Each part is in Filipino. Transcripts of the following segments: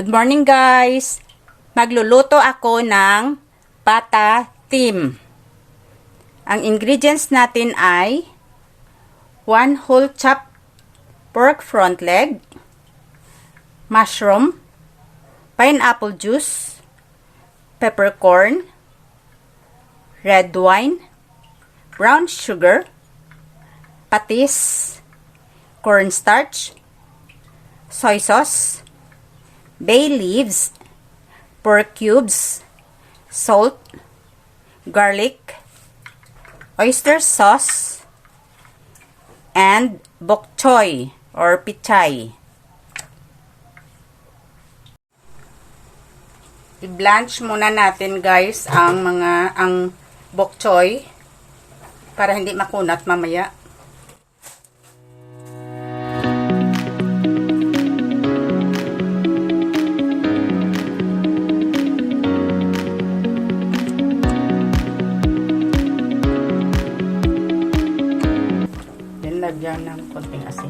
Good morning guys! Magluluto ako ng pata tim. Ang ingredients natin ay 1 whole chopped pork front leg, mushroom, pineapple juice, peppercorn, red wine, brown sugar, patis, cornstarch, soy sauce, bay leaves, pork cubes, salt, garlic, oyster sauce, and bokchoy or pechay. I-blanch muna natin guys ang bokchoy para hindi makunat mamaya. Lagyan ng konting asin.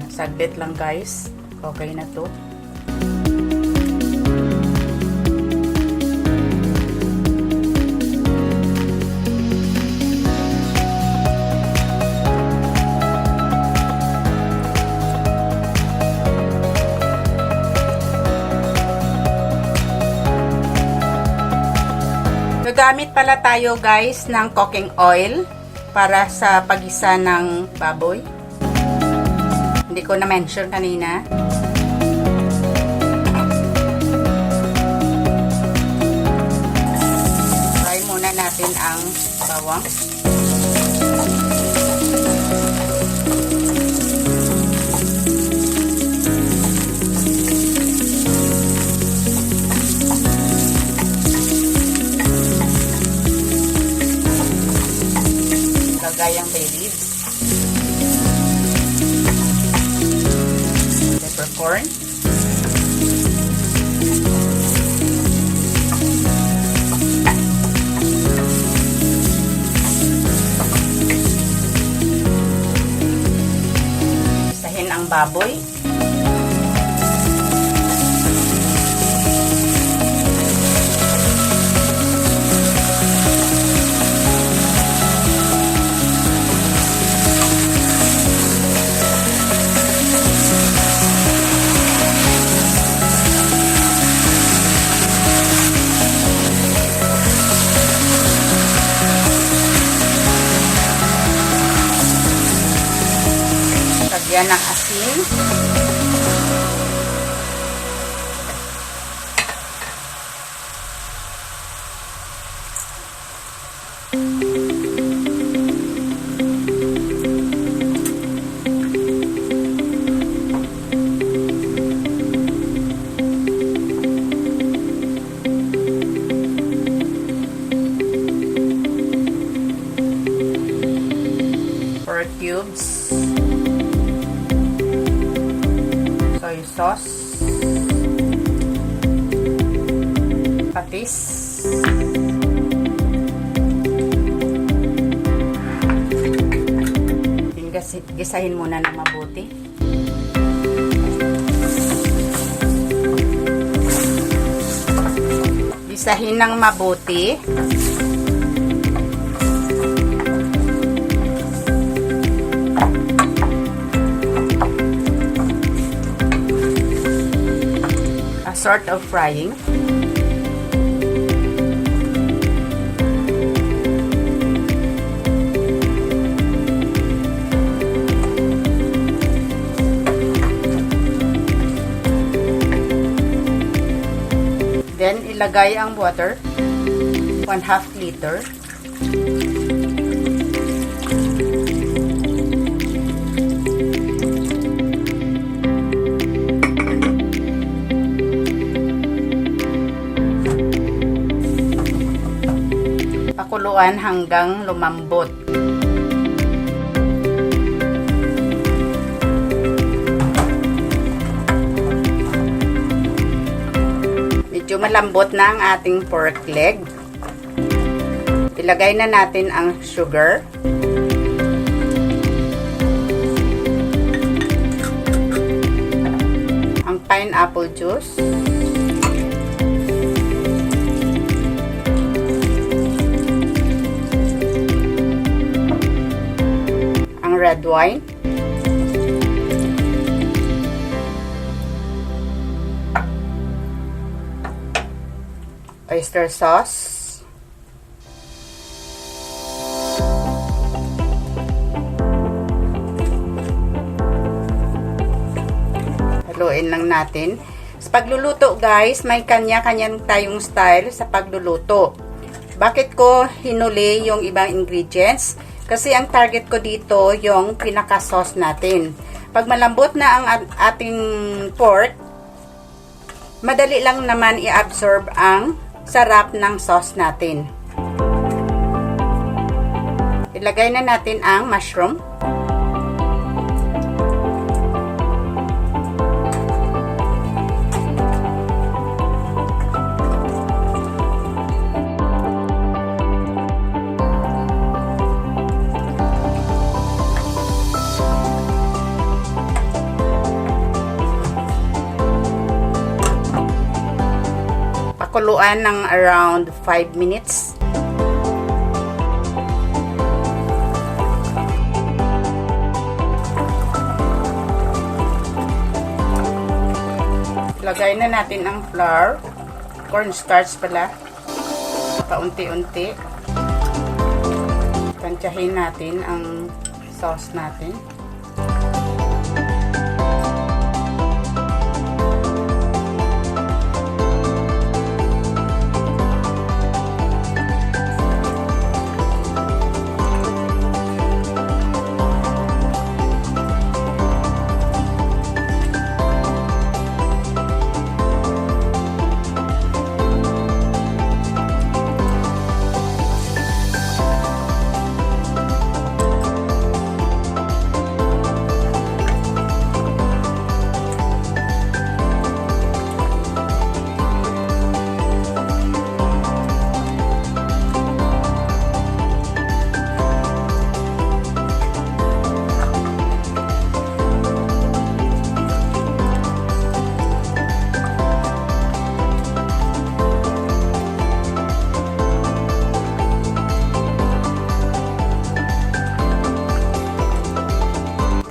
Saglit lang guys. Okay na to. Gagamit pala tayo guys ng cooking oil para sa pagisa ng baboy. Hindi ko na-mention kanina. Try muna natin ang bawang. Gayang bay leaves, peppercorn, isahin ang baboy, lagyan ng asin, pork cubes, soy sauce, patis, gisahin muna ng mabuti. Gisahin ng mabuti. Sort of frying. Then ilagay ang water, 1/2 liter. Pakuluan hanggang lumambot. Medyo malambot na ang ating pork leg. Ilagay na natin ang sugar. pineapple juice. Ang red wine. Oyster sauce. Haluin lang natin. Sa pagluluto guys, may kanya-kanyang tayong style sa pagluluto. Bakit ko hinuli yung ibang ingredients? Kasi ang target ko dito yung pinaka-sauce natin. Pag malambot na ang ating pork, madali lang naman i-absorb ang sarap ng sauce natin. Ilagay na natin ang mushroom. Pakuluan ng around 5 minutes. Lagay na natin ang flour, cornstarch pala, paunti-unti. Tansyahin natin ang sauce natin.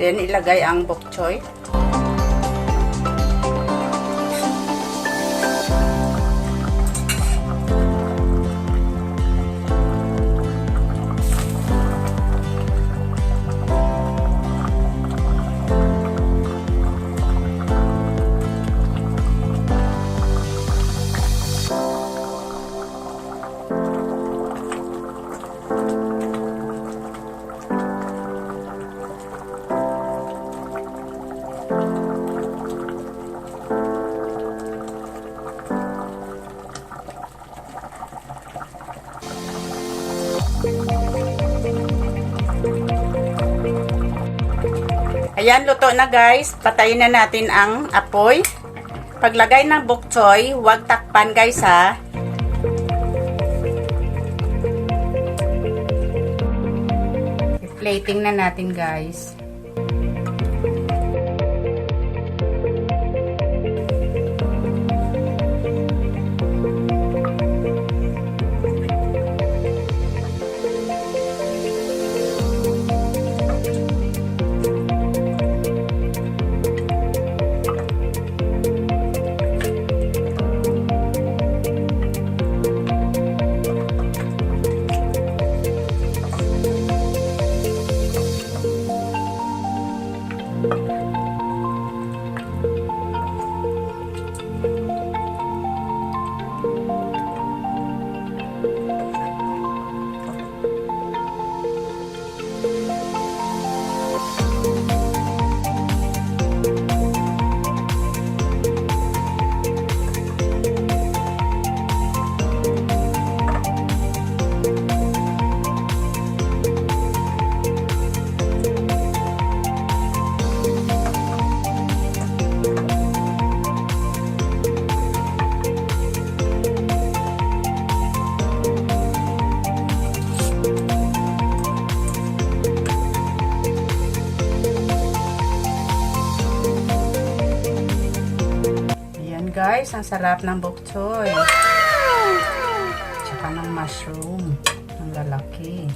Then, ilagay ang bokchoy. Ayan, luto na guys. Patayin na natin ang apoy. Paglagay ng bokchoy, huwag takpan guys ha. Plating na natin guys. guys. Ang sarap ng bokchoy. Tsaka ng mushroom. Ang lalaki.